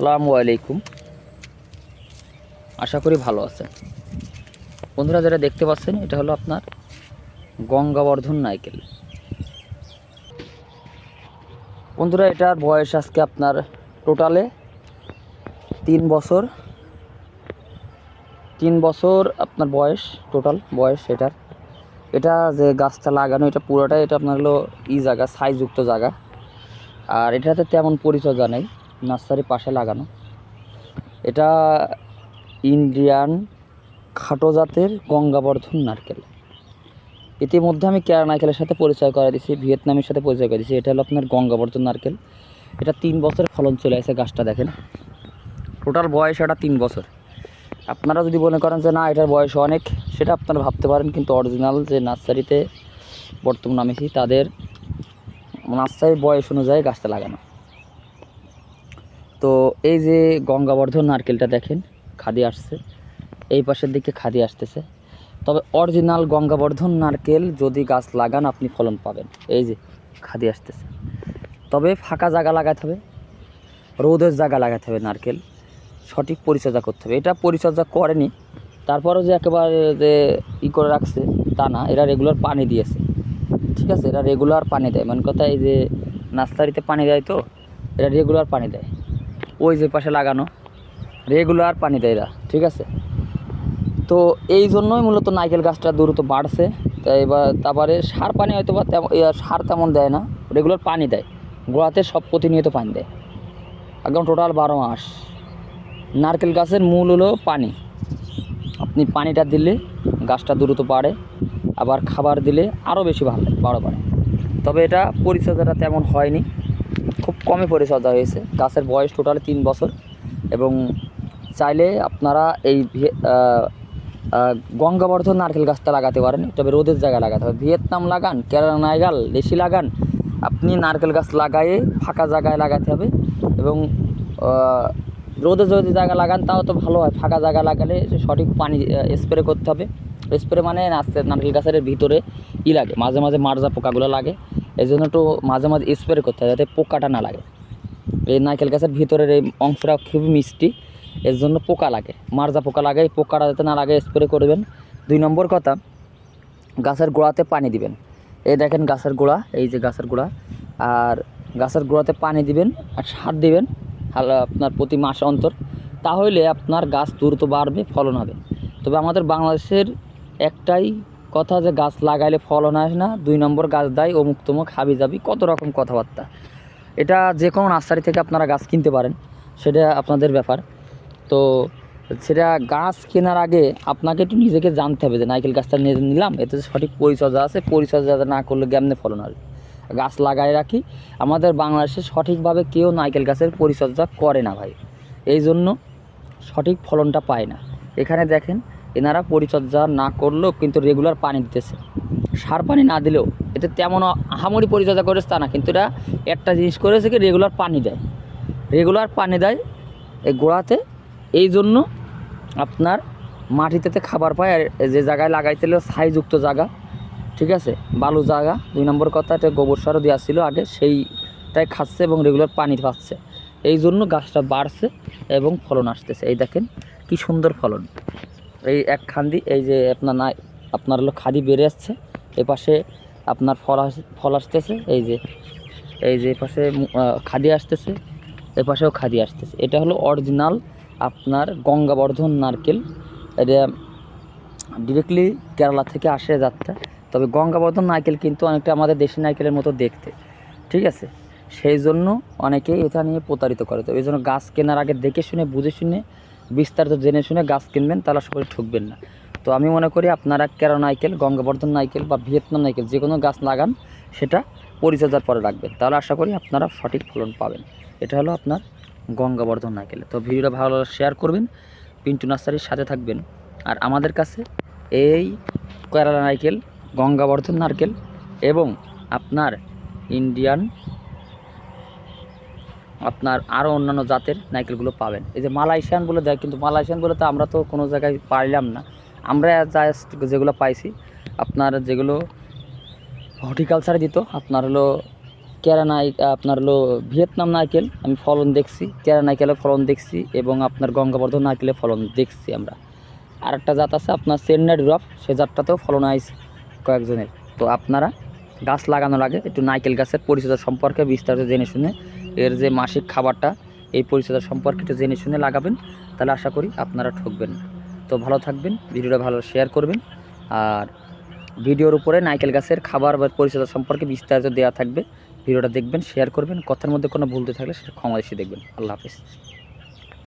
আসসালামু আলাইকুম। আশা করি ভালো আছেন বন্ধুরা। যেটা দেখতে পাচ্ছেন এটা হলো আপনার গঙ্গাবর্ধন নারকেল। বন্ধুরা এটার বয়স আজকে আপনার টোটালে 3 বছর। 3 বছর আপনার বয়স, টোটাল বয়স এটার। এটা যে গাছটা লাগানো এটা পুরোটাই এটা আপনার হলো জায়গা, ছাইযুক্ত জায়গা। আর এটাতে তেমন পরিচর্যা নেই, নার্সারি পাশে লাগানো। এটা ইন্ডিয়ান খাটো জাতের গঙ্গাবর্ধন নারকেল। ইতিমধ্যে আমি কেরা নারকেলের সাথে পরিচয় করে দিয়েছি, ভিয়েতনামের সাথে পরিচয় করে দিয়েছি। এটা হলো আপনার গঙ্গাবর্ধন নারকেল। এটা 3 বছর ফলন চলে আসে। গাছটা দেখেন, টোটাল বয়স এটা 3 বছর। আপনারা যদি মনে করেন যে না এটার বয়স অনেক, সেটা আপনারা ভাবতে পারেন, কিন্তু অরিজিনাল যে নার্সারিতে বর্তমান নামেছি তাদের নার্সারির বয়স অনুযায়ী গাছটা লাগানো। তো এই যে গঙ্গাবর্ধন নারকেলটা দেখেন, খাদি আসছে, এই পাশের দিকে খাদি আসতেছে। তবে অরিজিনাল গঙ্গাবর্ধন নারকেল যদি গাছ লাগান আপনি ফলন পাবেন। এই যে খাদি আসতেছে। তবে ফাঁকা জায়গা লাগাতে হবে, রোদের জায়গা লাগাতে হবে, নারকেল সঠিক পরিচর্যা করতে হবে। এটা পরিচর্যা করেনি, তারপরেও যে একেবারে যে করে রাখছে তা না, এরা রেগুলার পানি দিয়েছে। ঠিক আছে, এরা রেগুলার পানি দেয়। মানে কথা এই যে নার্সারিতে পানি দেয়, তো এরা রেগুলার পানি দেয়। ওই যে পাশে লাগানো রেগুলার পানি দেয় এরা। ঠিক আছে, তো এই জন্যই মূলত নারকেল গাছটা দ্রুত বাড়ছে। তাই এবার তারপরে সার পানি হয়তো বা সার তেমন দেয় না, রেগুলার পানি দেয়। গোড়াতে সব প্রতিনিয়ত পানি দেয়, একদম টোটাল 12 মাস। নারকেল গাছের মূল হলো পানি। আপনি পানিটা দিলে গাছটা দ্রুত বাড়ে, আবার খাবার দিলে আরও বেশি ভালো বাড়ে। তবে এটা পরিচর্যাটা তেমন হয়নি, খুব কমই পরিচর্যা হয়েছে। গাছের বয়স টোটালি 3 বছর। এবং চাইলে আপনারা এই গঙ্গাবর্ধন নারকেল গাছটা লাগাতে পারেন। তবে রোদের জায়গায় লাগাতে হবে। ভিয়েতনাম লাগান, কেরালা নারকেল দেশি লাগান, আপনি নারকেল গাছ লাগায়ে ফাঁকা জায়গায় লাগাতে হবে। এবং রোদে যদি জায়গা লাগান তাও তো ভালো হয়। ফাঁকা জায়গা লাগালে সঠিক পানি স্প্রে করতে হবে। স্প্রে মানে নারকেল গাছের ভিতরে লাগে, মাঝে মাঝে মারজা পোকাগুলো লাগে, এই জন্য একটু মাঝে মাঝে স্প্রে করতে হবে যাতে পোকাটা না লাগে। এই নারকেল গাছের ভিতরের এই অংশটা খুবই মিষ্টি, এর জন্য পোকা লাগে, মারজা পোকা লাগে। এই পোকাটা যাতে না লাগে স্প্রে করবেন। 2 নম্বর কথা, গাছের গোড়াতে পানি দিবেন। এই দেখেন গাছের গোড়া, এই যে গাছের গোড়া, আর গাছের গোড়াতে পানি দিবেন আর সার দিবেন আপনার প্রতি মাস অন্তর। তাহলে আপনার গাছ দ্রুত বাড়বে, ফলন হবে। তবে আমাদের বাংলাদেশের একটাই কথা যে গাছ লাগাইলে ফলন আসে না, 2 নম্বর গাছ দেয় অমুক তমুক হাবি যাবি, কত রকম কথাবার্তা। এটা যে কোনো নার্সারি থেকে আপনারা গাছ কিনতে পারেন, সেটা আপনাদের ব্যাপার। তো সেটা গাছ কেনার আগে আপনাকে একটু নিজেকে জানতে হবে যে নারকেল গাছটা নিলাম, এতে সঠিক পরিচর্যা আছে, পরিচর্যা না করলে কেমনে ফলন আসবে। গাছ লাগাই রাখি, আমাদের বাংলাদেশে সঠিকভাবে কেউ নারকেল গাছের পরিচর্যা করে না ভাই, এই জন্য সঠিক ফলনটা পায় না। এখানে দেখেন এনারা পরিচর্যা না করলেও কিন্তু রেগুলার পানি দিতেছে, সার পানি না দিলেও। এতে তেমন আহামরি পরিচর্যা করেছে তা না, কিন্তু এরা একটা জিনিস করেছে কি, রেগুলার পানি দেয়। রেগুলার পানি দেয় এই গোড়াতে, এই জন্য আপনার মাটিতে খাবার পায়। আর যে জায়গায় লাগাইছিল ছাইযুক্ত জায়গা, ঠিক আছে, বালু জায়গা। 2 নম্বর কথা, এটা গোবর সারও দেওয়া ছিল আগে, সেইটাই খাচ্ছে এবং রেগুলার পানি পাচ্ছে। এই জন্য গাছটা বাড়ছে এবং ফলন আসতেছে। এই দেখেন কি সুন্দর ফলন। এই এক খান্দি, এই যে আপনার হলো খাদি বেড়ে আসছে, এপাশে আপনার ফল আসতেছে। এই যে এপাশে খাদি আসতেছে, এপাশেও খাদি আসতেছে। এটা হলো অরিজিনাল আপনার গঙ্গাবর্ধন নারকেল। এটা ডিরেক্টলি কেরালা থেকে আসে যাত্রা। তবে গঙ্গাবর্ধন নারকেল কিন্তু অনেকটা আমাদের দেশি নারকেলের মতো দেখতে, ঠিক আছে। সেই জন্য অনেকেই এটা নিয়ে প্রতারিত করে। তো এই জন্য গাছ কেনার আগে দেখে শুনে বুঝে শুনে বিস্তারিত জেনে শুনে গাছ কিনবেন, তাহলে আশা করি ঠকবেন না। তো আমি মনে করি আপনারা কেরালা নারকেল, গঙ্গাবর্ধন নারকেল বা ভিয়েতনাম নারকেল যে কোনো গাছ লাগান, সেটা পরিচর্যার পরে রাখবেন, তাহলে আশা করি আপনারা সঠিক ফলন পাবেন। এটা হলো আপনার গঙ্গাবর্ধন নারকেল। তো ভিডিওটা ভালো শেয়ার করবেন, পিন্টু নার্সারির সাথে থাকবেন। আর আমাদের কাছে এই কেরালা নারকেল, গঙ্গাবর্ধন নারকেল এবং আপনার ইন্ডিয়ান আপনার আরও অন্যান্য জাতের নারকেলগুলো পাবেন। এই যে মালয়েশিয়ান বলে দেয়, কিন্তু মালয়েশিয়ান বলে তো আমরা তো কোনো জায়গায় পাইলাম না। আমরা জাস্ট যেগুলো পাইছি আপনার, যেগুলো হর্টিকালচারে দিত, আপনার হলো কেরা আপনার হলো ভিয়েতনাম নারকেল আমি ফলন দেখছি, কেরা নারকেলের ফলন দেখছি এবং আপনার গঙ্গাবর্ধন নারকেলের ফলন দেখছি আমরা। আর একটা জাত আছে আপনার চেন্নাই ড্রপ, সে জাতটাতেও ফলন আইছে কয়েকজনের। তো আপনারা গাছ লাগানোর আগে একটু নারকেল গাছের পরিচর্যা সম্পর্কে বিস্তারিত জেনে শুনে, এর যে মাসিক খাবারটা এই পরিচর্যা সম্পর্কে একটু জেনে শুনে লাগাবেন, তাহলে আশা করি আপনারা ঠকবেন। তো ভালো থাকবেন, ভিডিওটা ভালো শেয়ার করবেন। আর ভিডিওর উপরে নারকেল গাছের খাবার বা পরিচর্যা সম্পর্কে বিস্তারিত দেওয়া থাকবে, ভিডিওটা দেখবেন, শেয়ার করবেন। কথার মধ্যে কোনো ভুলতে থাকলে সেটা ক্ষমা এসে দেখবেন। আল্লাহ হাফিজ।